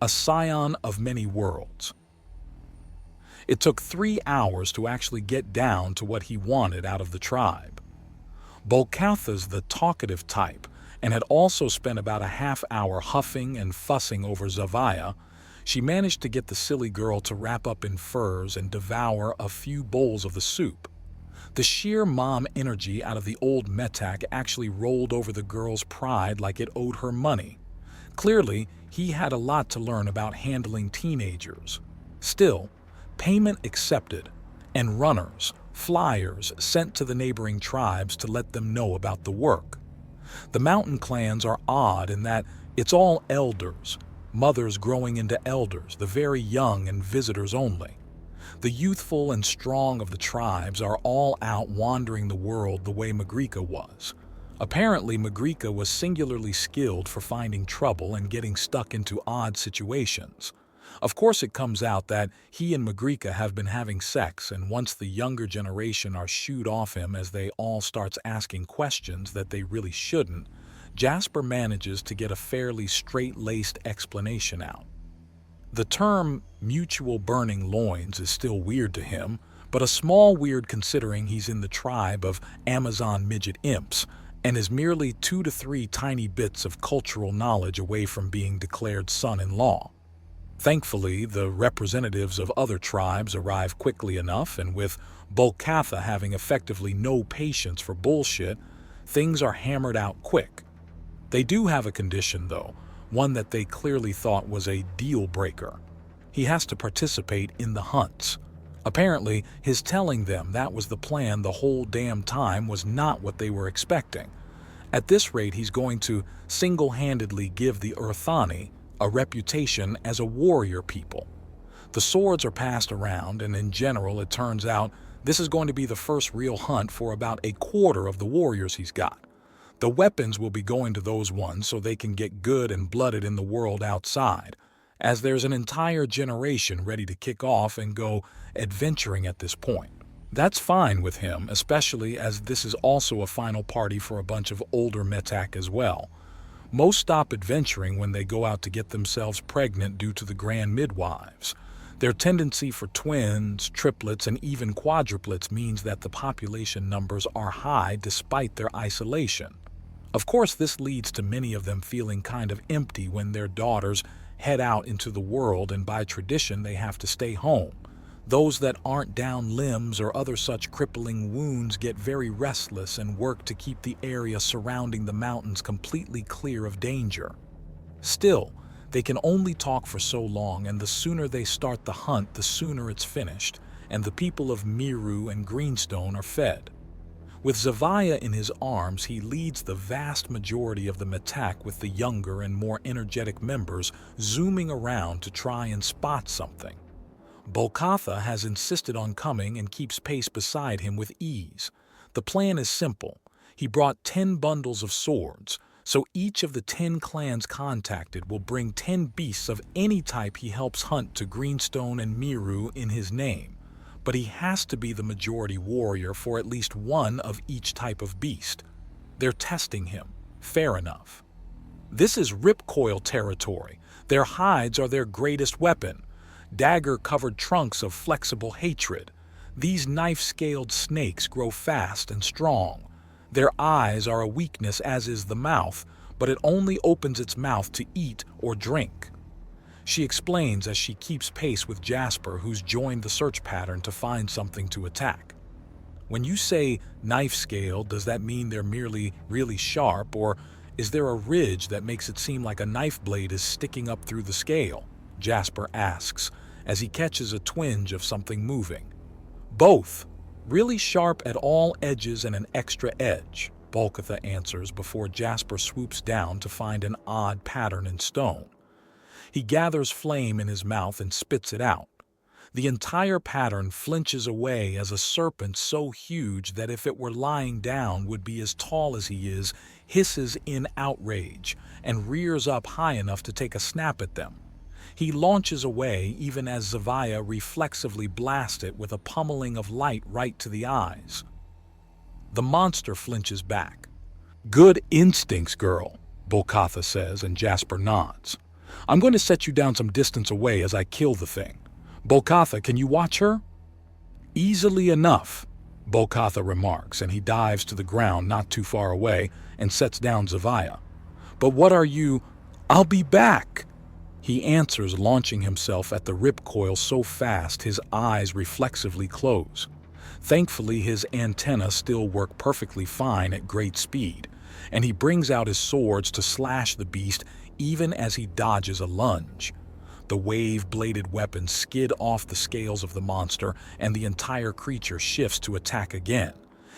a scion of many worlds. It took 3 hours to actually get down to what he wanted out of the tribe. Bolkatha's the talkative type and had also spent about a half-hour huffing and fussing over Zavaya. She managed to get the silly girl to wrap up in furs and devour a few bowls of the soup. The sheer mom energy out of the old Metak actually rolled over the girl's pride like it owed her money. Clearly, he had a lot to learn about handling teenagers. Still, payment accepted, and runners, flyers sent to the neighboring tribes to let them know about the work. The mountain clans are odd in that it's all elders, mothers growing into elders, the very young and visitors only. The youthful and strong of the tribes are all out wandering the world the way Magrika was. Apparently, Magrika was singularly skilled for finding trouble and getting stuck into odd situations. Of course, it comes out that he and Magrika have been having sex, and once the younger generation are shooed off him as they all starts asking questions that they really shouldn't, Jasper manages to get a fairly straight-laced explanation out. The term mutual burning loins is still weird to him, but a small weird considering he's in the tribe of Amazon midget imps and is merely 2 to 3 tiny bits of cultural knowledge away from being declared son-in-law. Thankfully, the representatives of other tribes arrive quickly enough, and with Bolkatha having effectively no patience for bullshit, things are hammered out quick. They do have a condition, though, one that they clearly thought was a deal breaker. He has to participate in the hunts. Apparently, his telling them that was the plan the whole damn time was not what they were expecting. At this rate, he's going to single-handedly give the Urthani a reputation as a warrior people. The swords are passed around, and in general, it turns out this is going to be the first real hunt for about a quarter of the warriors he's got. The weapons will be going to those ones so they can get good and blooded in the world outside, as there's an entire generation ready to kick off and go adventuring at this point. That's fine with him, especially as this is also a final party for a bunch of older Metak as well. Most stop adventuring when they go out to get themselves pregnant due to the grand midwives. Their tendency for twins, triplets, and even quadruplets means that the population numbers are high despite their isolation. Of course, this leads to many of them feeling kind of empty when their daughters head out into the world and by tradition they have to stay home. Those that aren't down limbs or other such crippling wounds get very restless and work to keep the area surrounding the mountains completely clear of danger. Still, they can only talk for so long, and the sooner they start the hunt, the sooner it's finished, and the people of Miru and Greenstone are fed. With Zavaya in his arms, he leads the vast majority of the Metak, with the younger and more energetic members zooming around to try and spot something. Bolkatha has insisted on coming and keeps pace beside him with ease. The plan is simple. He brought 10 bundles of swords, so each of the 10 clans contacted will bring 10 beasts of any type he helps hunt to Greenstone and Miru in his name. But he has to be the majority warrior for at least one of each type of beast. They're testing him. Fair enough. This is ripcoil territory. Their hides are their greatest weapon. Dagger-covered trunks of flexible hatred. These knife-scaled snakes grow fast and strong. Their eyes are a weakness, as is the mouth, but it only opens its mouth to eat or drink. She explains as she keeps pace with Jasper, who's joined the search pattern to find something to attack. When you say knife-scaled, does that mean they're merely really sharp, or is there a ridge that makes it seem like a knife blade is sticking up through the scale? Jasper asks, as he catches a twinge of something moving. Both. Really sharp at all edges and an extra edge, Bolkatha answers before Jasper swoops down to find an odd pattern in stone. He gathers flame in his mouth and spits it out. The entire pattern flinches away as a serpent so huge that if it were lying down would be as tall as he is, hisses in outrage and rears up high enough to take a snap at them. He launches away even as Zavaya reflexively blasts it with a pummeling of light right to the eyes. The monster flinches back. "Good instincts, girl," Bolkatha says, and Jasper nods. I'm going to set you down some distance away as I kill the thing. Bolkatha, can you watch her?" "Easily enough," Bolkatha remarks, and he dives to the ground not too far away and sets down Zavaya. "But what are you—" "I'll be back," he answers, launching himself at the ripcoil so fast his eyes reflexively close. Thankfully, his antennae still work perfectly fine at great speed, and he brings out his swords to slash the beast even as he dodges a lunge. The wave-bladed weapons skid off the scales of the monster, and the entire creature shifts to attack again.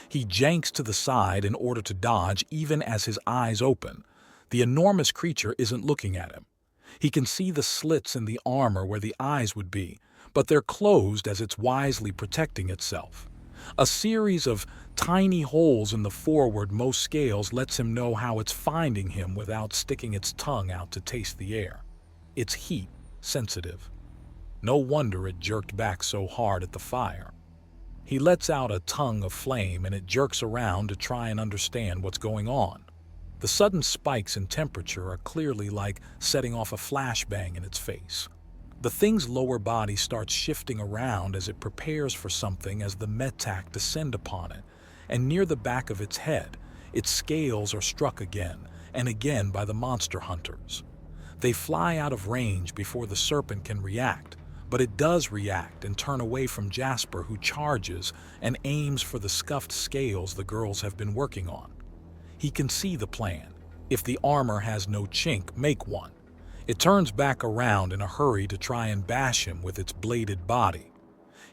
He janks to the side in order to dodge even as his eyes open. The enormous creature isn't looking at him. He can see the slits in the armor where the eyes would be, but they're closed as it's wisely protecting itself. A series of tiny holes in the forwardmost scales lets him know how it's finding him without sticking its tongue out to taste the air. It's heat sensitive. No wonder it jerked back so hard at the fire. He lets out a tongue of flame and it jerks around to try and understand what's going on. The sudden spikes in temperature are clearly like setting off a flashbang in its face. The thing's lower body starts shifting around as it prepares for something as the metak descend upon it, and near the back of its head, its scales are struck again and again by the monster hunters. They fly out of range before the serpent can react, but it does react and turn away from Jasper, who charges and aims for the scuffed scales the girls have been working on. He can see the plan. If the armor has no chink, make one. It turns back around in a hurry to try and bash him with its bladed body.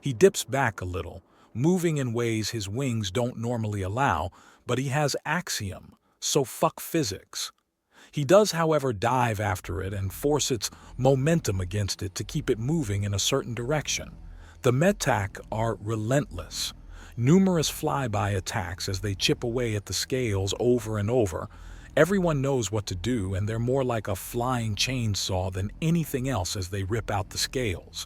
He dips back a little, moving in ways his wings don't normally allow, but he has axiom, so fuck physics. He does, however, dive after it and force its momentum against it to keep it moving in a certain direction. The metak are relentless. Numerous flyby attacks as they chip away at the scales over and over. Everyone knows what to do, and they're more like a flying chainsaw than anything else as they rip out the scales.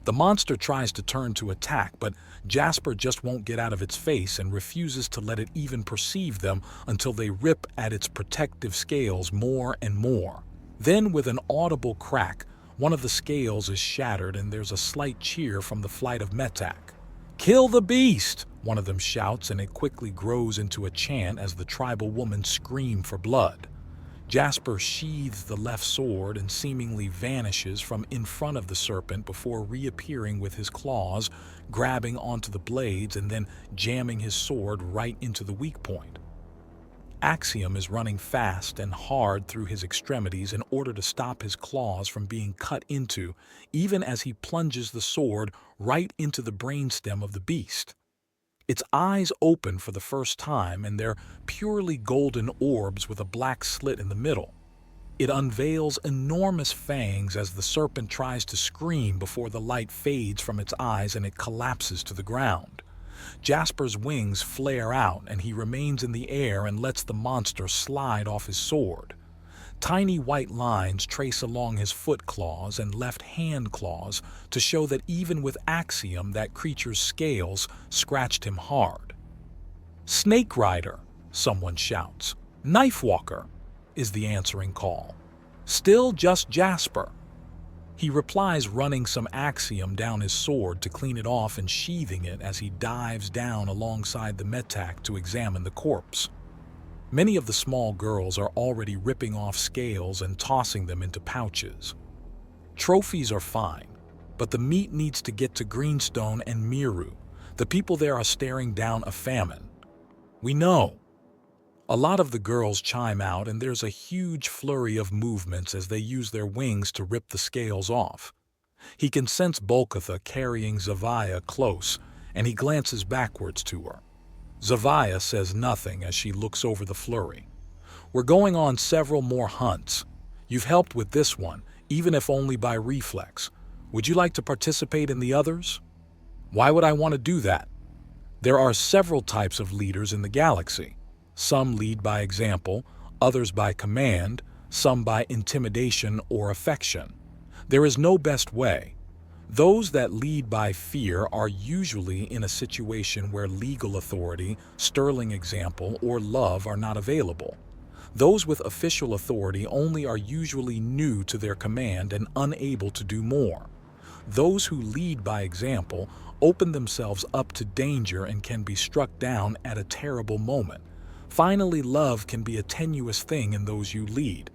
The monster tries to turn to attack, but Jasper just won't get out of its face and refuses to let it even perceive them until they rip at its protective scales more and more. Then, with an audible crack, one of the scales is shattered and there's a slight cheer from the flight of metak. "Kill the beast!" one of them shouts, and it quickly grows into a chant as the tribal women scream for blood. Jasper sheathes the left sword and seemingly vanishes from in front of the serpent before reappearing with his claws, grabbing onto the blades and then jamming his sword right into the weak point. Axiom is running fast and hard through his extremities in order to stop his claws from being cut into, even as he plunges the sword right into the brainstem of the beast. Its eyes open for the first time, and they're purely golden orbs with a black slit in the middle. It unveils enormous fangs as the serpent tries to scream before the light fades from its eyes and it collapses to the ground. Jasper's wings flare out and he remains in the air and lets the monster slide off his sword. Tiny white lines trace along his foot claws and left hand claws to show that even with axiom, that creature's scales scratched him hard. "Snake Rider," someone shouts. "Knife Walker," is the answering call. Still just Jasper. He replies, running some axiom down his sword to clean it off and sheathing it as he dives down alongside the metak to examine the corpse. Many of the small girls are already ripping off scales and tossing them into pouches. Trophies are fine, but the meat needs to get to Greenstone and Miru. The people there are staring down a famine. We know. A lot of the girls chime out, and there's a huge flurry of movements as they use their wings to rip the scales off. He can sense Bolkatha carrying Zavaya close, and he glances backwards to her. Zavaya says nothing as she looks over the flurry. "We're going on several more hunts. You've helped with this one, even if only by reflex. Would you like to participate in the others?" "Why would I want to do that?" "There are several types of leaders in the galaxy. Some lead by example, others by command, some by intimidation or affection. There is no best way. Those that lead by fear are usually in a situation where legal authority, sterling example, or love are not available. Those with official authority only are usually new to their command and unable to do more. Those who lead by example open themselves up to danger and can be struck down at a terrible moment. Finally, love can be a tenuous thing in those you lead.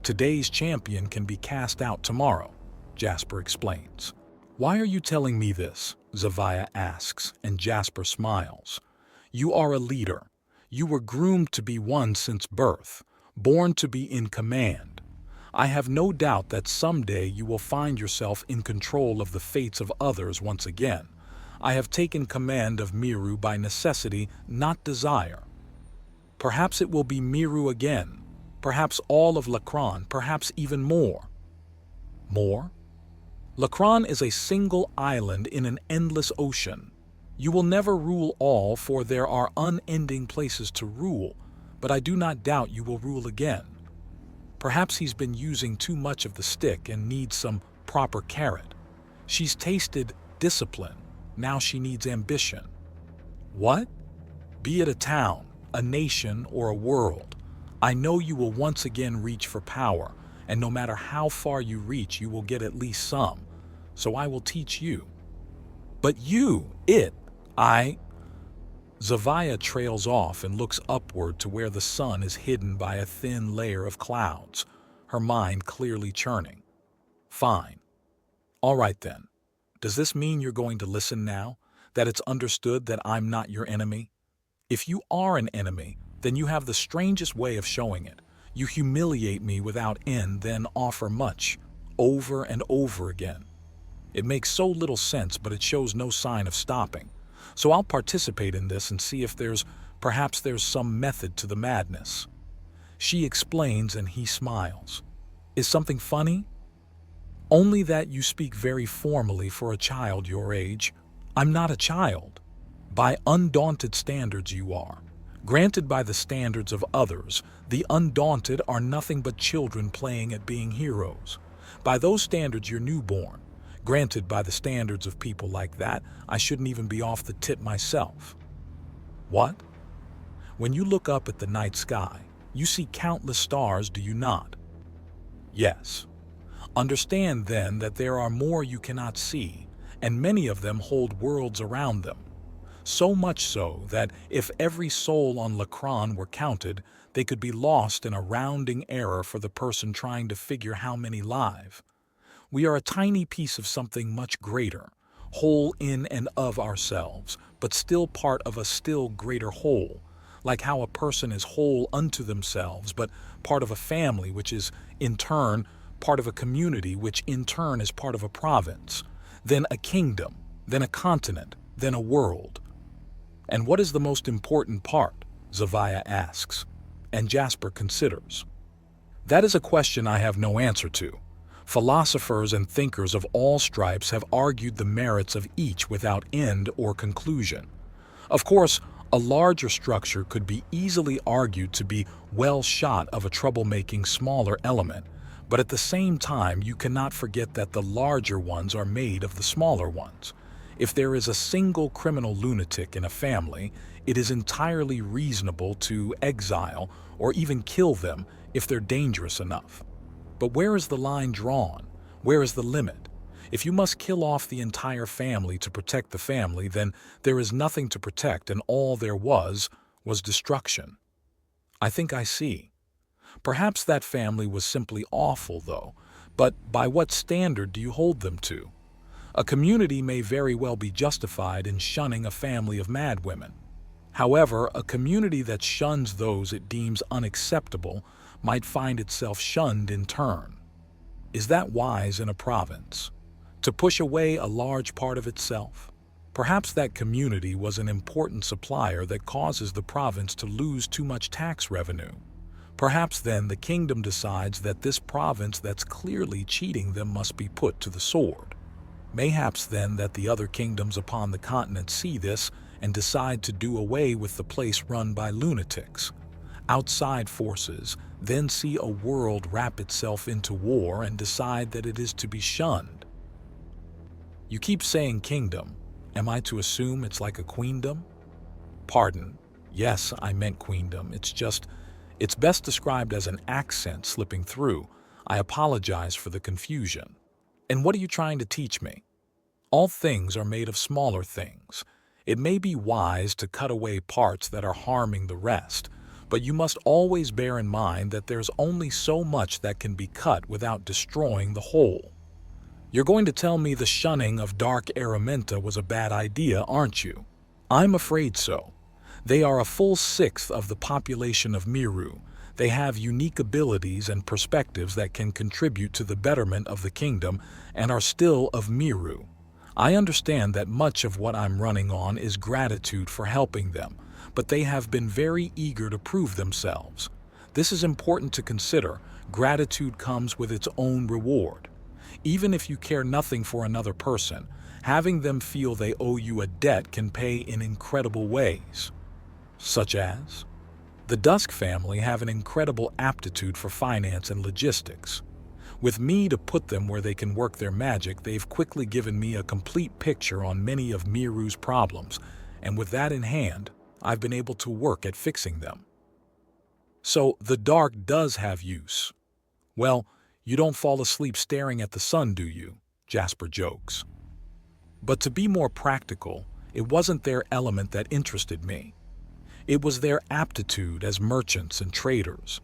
Today's champion can be cast out tomorrow, Jasper explains. Why are you telling me this? Zavia asks, and Jasper smiles. You are a leader. You were groomed to be one since birth, born to be in command. I have no doubt that someday you will find yourself in control of the fates of others once again. I have taken command of Miru by necessity, not desire. Perhaps it will be Miru again, perhaps all of Lakron, perhaps even more. More? Lakron is a single island in an endless ocean. You will never rule all, for there are unending places to rule, but I do not doubt you will rule again. Perhaps he's been using too much of the stick and needs some proper carrot. She's tasted discipline, now she needs ambition. What? Be it a town, a nation, or a world, I know you will once again reach for power, and no matter how far you reach, you will get at least some. So I will teach you. But you, Zavia trails off and looks upward to where the sun is hidden by a thin layer of clouds, her mind clearly churning. Fine. All right then. Does this mean you're going to listen now? That it's understood that I'm not your enemy? If you are an enemy, then you have the strangest way of showing it. You humiliate me without end, then offer much, over and over again. It makes so little sense, but it shows no sign of stopping. So I'll participate in this and see if perhaps there's some method to the madness. She explains and he smiles. Is something funny? Only that you speak very formally for a child your age. I'm not a child. By undaunted standards you are. Granted by the standards of others, the undaunted are nothing but children playing at being heroes. By those standards you're newborn. Granted by the standards of people like that, I shouldn't even be off the tip myself. What? When you look up at the night sky, you see countless stars, do you not? Yes. Understand then that there are more you cannot see, and many of them hold worlds around them. So much so that if every soul on Lakron were counted, they could be lost in a rounding error for the person trying to figure how many live. We are a tiny piece of something much greater, whole in and of ourselves, but still part of a still greater whole, like how a person is whole unto themselves, but part of a family, which is, in turn, part of a community, which in turn is part of a province, then a kingdom, then a continent, then a world. And what is the most important part? Zavia asks, and Jasper considers. That is a question I have no answer to. Philosophers and thinkers of all stripes have argued the merits of each without end or conclusion. Of course, a larger structure could be easily argued to be well shot of a troublemaking smaller element, but at the same time you cannot forget that the larger ones are made of the smaller ones. If there is a single criminal lunatic in a family, it is entirely reasonable to exile or even kill them if they're dangerous enough. But where is the line drawn? Where is the limit? If you must kill off the entire family to protect the family, then there is nothing to protect, and all there was destruction. I think I see. Perhaps that family was simply awful, though, but by what standard do you hold them to? A community may very well be justified in shunning a family of madwomen. However, a community that shuns those it deems unacceptable might find itself shunned in turn. Is that wise in a province? To push away a large part of itself? Perhaps that community was an important supplier that causes the province to lose too much tax revenue. Perhaps then the kingdom decides that this province that's clearly cheating them must be put to the sword. Mayhaps then that the other kingdoms upon the continent see this and decide to do away with the place run by lunatics. Outside forces then see a world wrap itself into war and decide that it is to be shunned. You keep saying kingdom. Am I to assume it's like a queendom? Pardon. Yes, I meant queendom. It's just, It's best described as an accent slipping through. I apologize for the confusion. And what are you trying to teach me? All things are made of smaller things. It may be wise to cut away parts that are harming the rest, but you must always bear in mind that there's only so much that can be cut without destroying the whole. You're going to tell me the shunning of dark Aramenta was a bad idea, aren't you? I'm afraid so. They are a full sixth of the population of Miru. They have unique abilities and perspectives that can contribute to the betterment of the kingdom and are still of Miru. I understand that much of what I'm running on is gratitude for helping them, but they have been very eager to prove themselves. This is important to consider. Gratitude comes with its own reward. Even if you care nothing for another person, having them feel they owe you a debt can pay in incredible ways. Such as? The Dusk family have an incredible aptitude for finance and logistics. With me to put them where they can work their magic, they've quickly given me a complete picture on many of Miru's problems, and with that in hand, I've been able to work at fixing them. So the dark does have use. Well, you don't fall asleep staring at the sun, do you? Jasper jokes. But to be more practical, it wasn't their element that interested me. It was their aptitude as merchants and traders.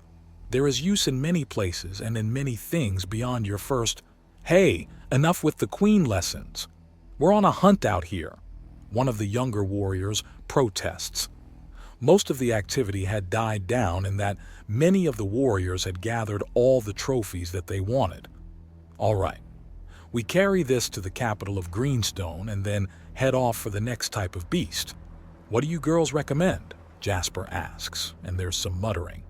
There is use in many places and in many things beyond your first, "Hey, enough with the queen lessons. We're on a hunt out here," one of the younger warriors protests. Most of the activity had died down in that many of the warriors had gathered all the trophies that they wanted. All right, we carry this to the capital of Greenstone and then head off for the next type of beast. What do you girls recommend? Jasper asks, and there's some muttering.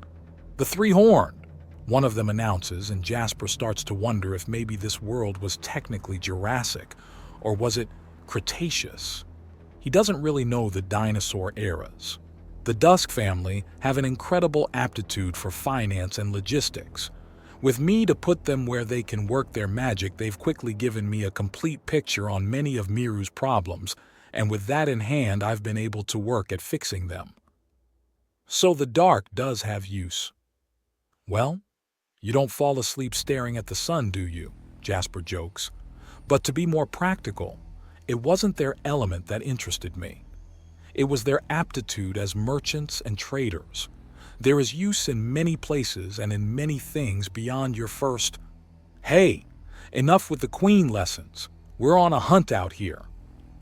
The three-horned, one of them announces, and Jasper starts to wonder if maybe this world was technically Jurassic, or was it Cretaceous? He doesn't really know the dinosaur eras. The Dusk family have an incredible aptitude for finance and logistics. With me to put them where they can work their magic, they've quickly given me a complete picture on many of Miru's problems, and with that in hand, I've been able to work at fixing them. So the dark does have use. Well, you don't fall asleep staring at the sun, do you? Jasper jokes. But to be more practical, it wasn't their element that interested me. It was their aptitude as merchants and traders. There is use in many places and in many things beyond your first, "Hey, enough with the queen lessons. We're on a hunt out here,"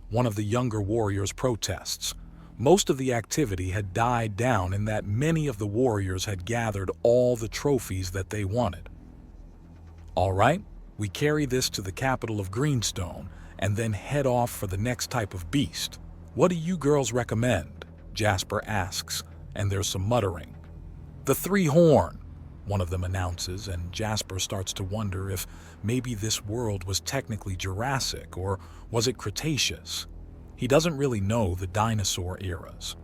one of the younger warriors protests. Most of the activity had died down in that many of the warriors had gathered all the trophies that they wanted. All right, we carry this to the capital of Greenstone and then head off for the next type of beast. What do you girls recommend? Jasper asks, and there's some muttering. The three-horned, one of them announces, and Jasper starts to wonder if maybe this world was technically Jurassic, or was it Cretaceous? He doesn't really know the dinosaur eras.